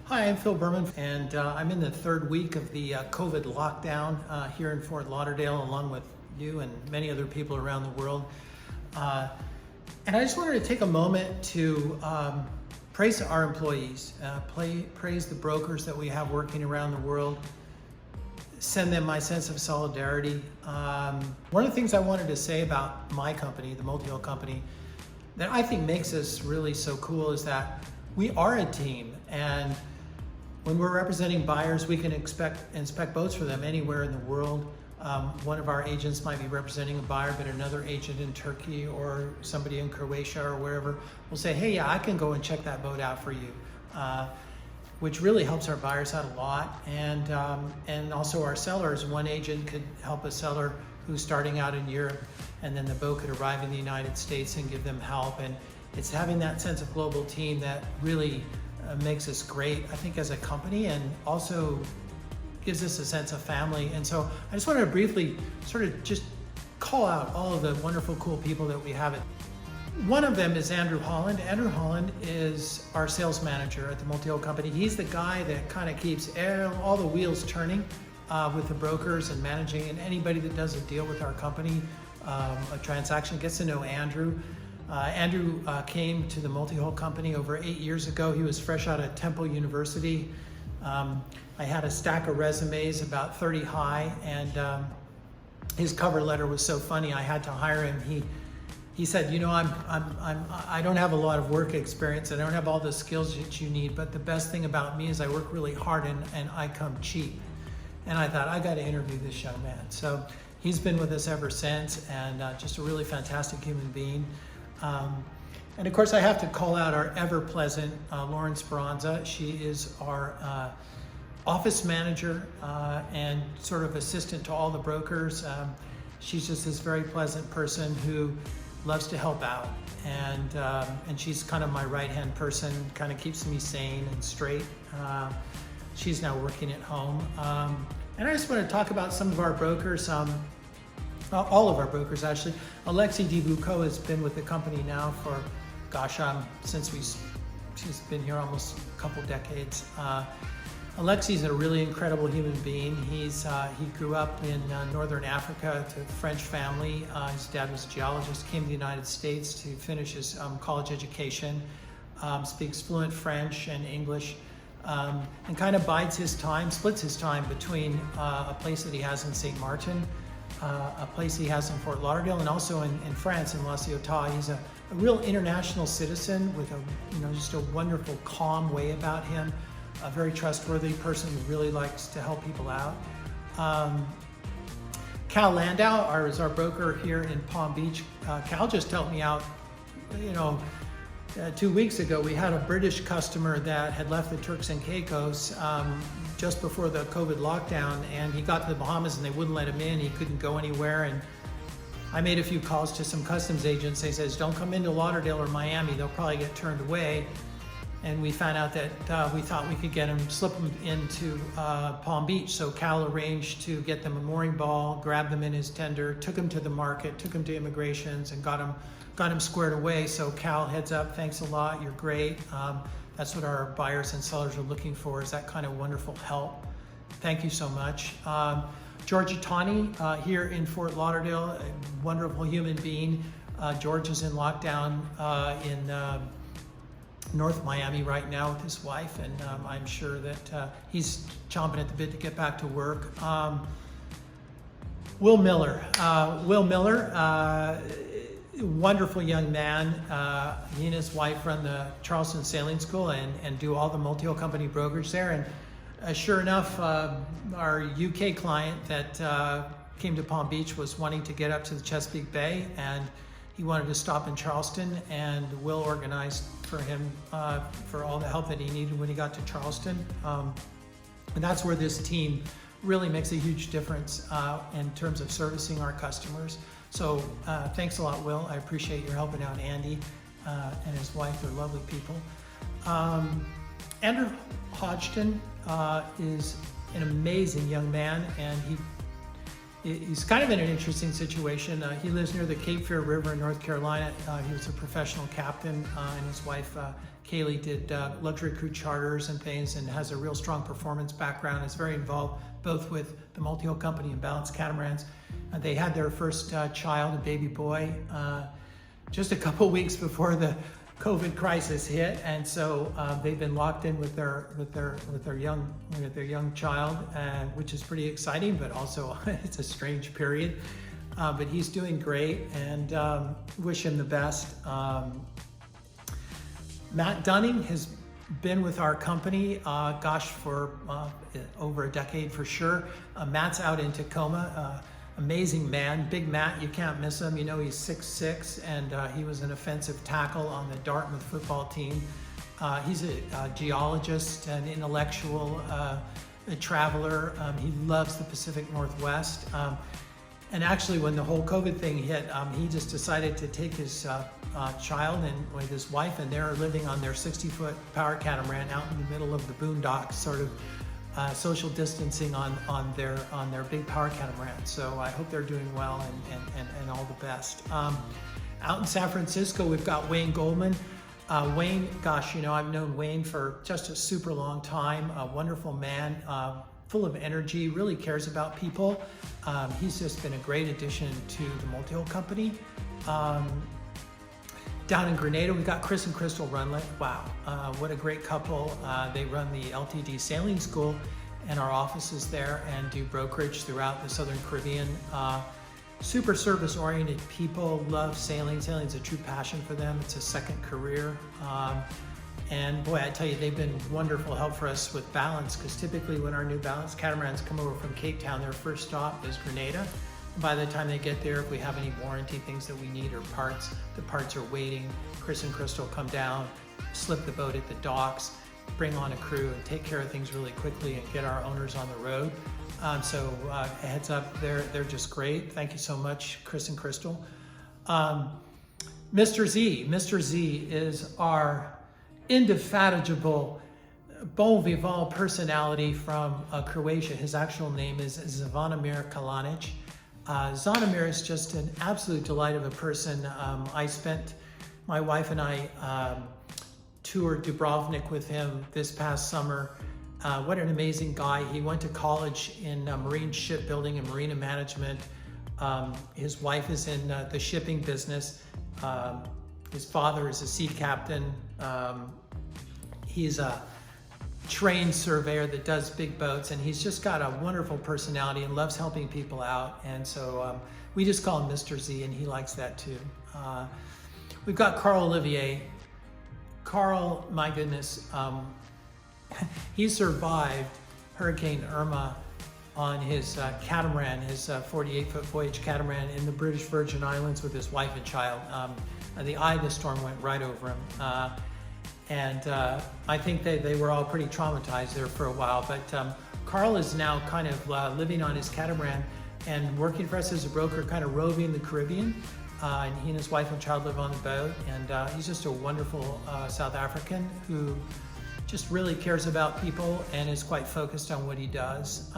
Hi, I'm Phil Berman, and I'm in the third week of the COVID lockdown here in Fort Lauderdale, along with you and many other people around the world. And I just wanted to take a moment to praise our employees, praise the brokers that we have working around the world, send them my sense of solidarity. One of the things I wanted to say about my company, the Multihull Company, that I think makes us really so cool is that we are a team, and when we're representing buyers, we can inspect boats for them anywhere in the world. One of our agents might be representing a buyer, but another agent in Turkey or somebody in Croatia or wherever will say, hey, yeah, I can go and check that boat out for you, which really helps our buyers out a lot. And also our sellers. One agent could help a seller who's starting out in Europe, and then the boat could arrive in the United States and give them help. And it's having that sense of global team that really makes us great, I think, as a company, and also gives us a sense of family. And so I just wanted to briefly sort of just call out all of the wonderful, cool people that we have. One of them is Andrew Holland. Andrew Holland is our sales manager at the Multihull Company. He's the guy that kind of keeps all the wheels turning with the brokers and managing, and anybody that does a deal with our company, a transaction, gets to know Andrew. Andrew came to the Multihull Company over 8 years ago. He was fresh out of Temple University. I had a stack of resumes, about 30 high, and his cover letter was so funny I had to hire him. He said, you know, I don't have a lot of work experience. I don't have all the skills that you need, but the best thing about me is I work really hard and I come cheap. And I thought, I got to interview this young man. So he's been with us ever since, and just a really fantastic human being. And of course, I have to call out our ever-pleasant Lauren Speranza. She is our office manager and sort of assistant to all the brokers. She's just this very pleasant person who loves to help out, and she's kind of my right-hand person, kind of keeps me sane and straight. She's now working at home. And I just want to talk about some of our brokers. All of our brokers, actually. Alexei De Luca has been with the company now for, gosh, she's been here almost a couple decades. Alexei's a really incredible human being. He grew up in Northern Africa to a French family. His dad was a geologist, came to the United States to finish his college education, speaks fluent French and English, and kind of splits his time between a place that he has in St. Martin, a place he has in Fort Lauderdale, and also in France, in La Ciotat. He's a real international citizen with just a wonderful, calm way about him. A very trustworthy person who really likes to help people out. Cal Landau is our broker here in Palm Beach. Cal just helped me out. 2 weeks ago, we had a British customer that had left the Turks and Caicos just before the COVID lockdown, and he got to the Bahamas and they wouldn't let him in. He couldn't go anywhere, and I made a few calls to some customs agents. They says, don't come into Lauderdale or Miami, they'll probably get turned away. And we found out that we thought we could slip him into Palm Beach. So Cal arranged to get them a mooring ball, grabbed them in his tender, took him to the market, took him to immigrations, and got him squared away. So Cal, heads up, thanks a lot, you're great. That's what our buyers and sellers are looking for, is that kind of wonderful help. Thank you so much. George Itani here in Fort Lauderdale, a wonderful human being. George is in lockdown in North Miami right now with his wife, and I'm sure that he's chomping at the bit to get back to work. Will Miller, wonderful young man. He and his wife run the Charleston Sailing School and do all the Multihull Company brokerage there. And sure enough, our UK client that came to Palm Beach was wanting to get up to the Chesapeake Bay, and he wanted to stop in Charleston, and Will organized for him for all the help that he needed when he got to Charleston. And that's where this team really makes a huge difference in terms of servicing our customers. So thanks a lot, Will. I appreciate your helping out Andy and his wife. They're lovely people. Andrew Hodgson is an amazing young man, and he's kind of in an interesting situation. He lives near the Cape Fear River in North Carolina. He was a professional captain, and his wife, Kaylee, did luxury crew charters and things, and has a real strong performance background. Is very involved both with the Multihull Company and Balanced Catamarans. They had their first child, a baby boy, just a couple weeks before the COVID crisis hit, and so they've been locked in with their young child, which is pretty exciting, but also it's a strange period. But he's doing great, and wish him the best. Matt Dunning has been with our company, for over a decade for sure. Matt's out in Tacoma. Amazing man, big Matt, you can't miss him. You know, he's 6'6", and he was an offensive tackle on the Dartmouth football team. He's a geologist, an intellectual, a traveler. He loves the Pacific Northwest. And actually, when the whole COVID thing hit, he just decided to take his child and with his wife, and they're living on their 60-foot power catamaran out in the middle of the boondocks, sort of social distancing on their big power catamaran. So I hope they're doing well and all the best. Out in San Francisco, we've got Wayne Goldman. Wayne, gosh, you know, I've known Wayne for just a super long time. A wonderful man, full of energy, really cares about people. He's just been a great addition to the Multihull Company. Down in Grenada, we've got Chris and Crystal Runlet. Wow, what a great couple. They run the LTD Sailing School, and our offices there, and do brokerage throughout the Southern Caribbean. Super service-oriented people, love sailing. Sailing's a true passion for them. It's a second career. And boy, I tell you, they've been wonderful help for us with balance, because typically when our new balance catamarans come over from Cape Town, their first stop is Grenada. By the time they get there, if we have any warranty things that we need or parts, the parts are waiting. Chris and Crystal come down, slip the boat at the docks, bring on a crew, and take care of things really quickly and get our owners on the road. So heads up, they're just great. Thank you so much, Chris and Crystal. Mr. Z is our indefatigable bon vivant personality from Croatia. His actual name is Zvonimir Kalanic. Zvonimir is just an absolute delight of a person. My wife and I toured Dubrovnik with him this past summer. What an amazing guy. He went to college in marine shipbuilding and marina management. His wife is in the shipping business. His father is a sea captain. He's a trained surveyor that does big boats, and he's just got a wonderful personality and loves helping people out. And so we just call him Mr. Z, and he likes that too. We've got Carl Olivier. Carl, my goodness, he survived Hurricane Irma on his catamaran, his 48-foot voyage catamaran in the British Virgin Islands with his wife and child. The eye of the storm went right over him. And I think they were all pretty traumatized there for a while. But Carl is now kind of living on his catamaran and working for us as a broker, kind of roving the Caribbean. And he and his wife and child live on the boat. And he's just a wonderful South African who just really cares about people and is quite focused on what he does.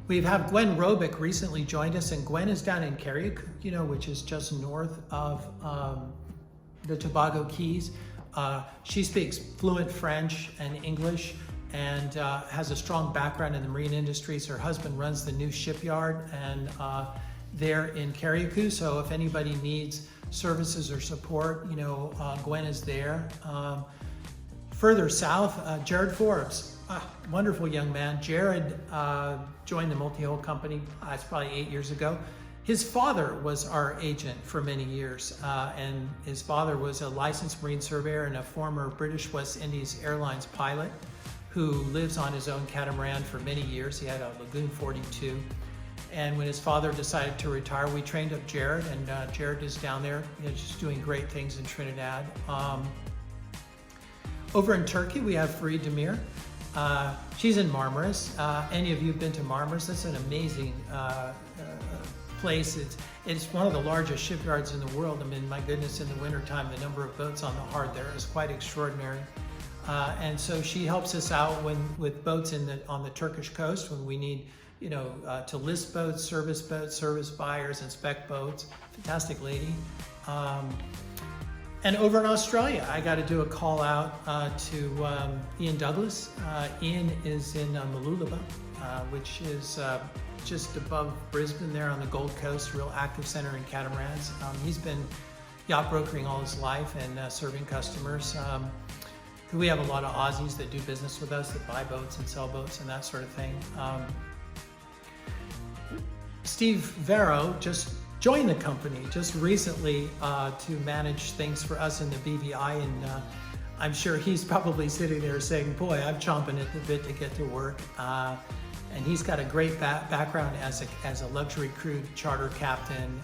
We've had Gwen Robic recently joined us, and Gwen is down in Carriacou, which is just north of the Tobago Keys. She speaks fluent French and English and has a strong background in the marine industries. Her husband runs the new shipyard and there in Carriacou. So if anybody needs services or support, Gwen is there. Further south, Jared Forbes, wonderful young man. Jared joined the Multihull Company, it's probably 8 years ago. His father was our agent for many years, and his father was a licensed marine surveyor and a former British West Indies Airlines pilot who lives on his own catamaran for many years. He had a Lagoon 42. And when his father decided to retire, we trained up Jared, and Jared is down there just doing great things in Trinidad. Over in Turkey, we have Farid Demir. She's in Marmaris. Any of you have been to Marmaris? That's an amazing place. It's one of the largest shipyards in the world. I mean, my goodness, in the wintertime, the number of boats on the Hard there is quite extraordinary. And so she helps us out with boats on the Turkish coast when we need to list boats, service buyers, inspect boats. Fantastic lady. And over in Australia, I got to do a call out to Ian Douglas. Ian is in Mooloolaba, which is just above Brisbane there on the Gold Coast, real active center in catamarans. He's been yacht brokering all his life and serving customers. We have a lot of Aussies that do business with us, that buy boats and sell boats and that sort of thing. Steve Vero just joined the company just recently to manage things for us in the BVI, and I'm sure he's probably sitting there saying, boy, I'm chomping at the bit to get to work. And he's got a great background as a luxury cruise charter captain,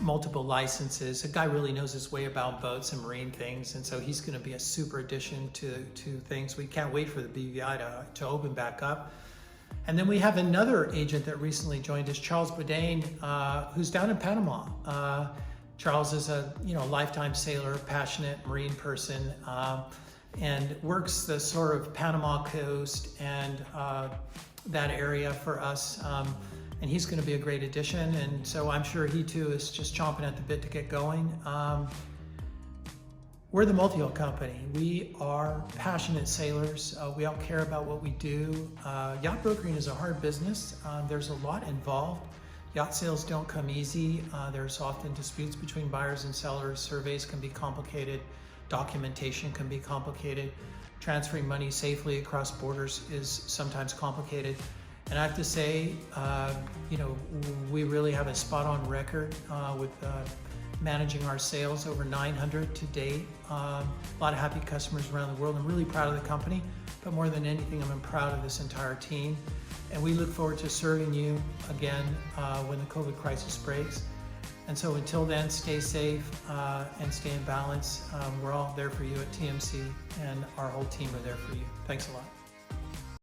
multiple licenses. The guy really knows his way about boats and marine things, and so he's going to be a super addition to things. We can't wait for the BVI to open back up. And then we have another agent that recently joined us, Charles Bourdain, who's down in Panama. Charles is a lifetime sailor, passionate marine person, and works the sort of Panama coast and that area for us. And he's going to be a great addition. And so I'm sure he too is just chomping at the bit to get going. We're the Multihull Company. We are passionate sailors. We all care about what we do. Yacht brokering is a hard business. There's a lot involved. Yacht sales don't come easy. There's often disputes between buyers and sellers. Surveys can be complicated. Documentation can be complicated. Transferring money safely across borders is sometimes complicated. And I have to say, we really have a spot-on record with managing our sales, over 900 to date. A lot of happy customers around the world. I'm really proud of the company, but more than anything, I'm proud of this entire team. And we look forward to serving you again when the COVID crisis breaks. And so until then, stay safe and stay in balance. We're all there for you at TMC, and our whole team are there for you. Thanks a lot.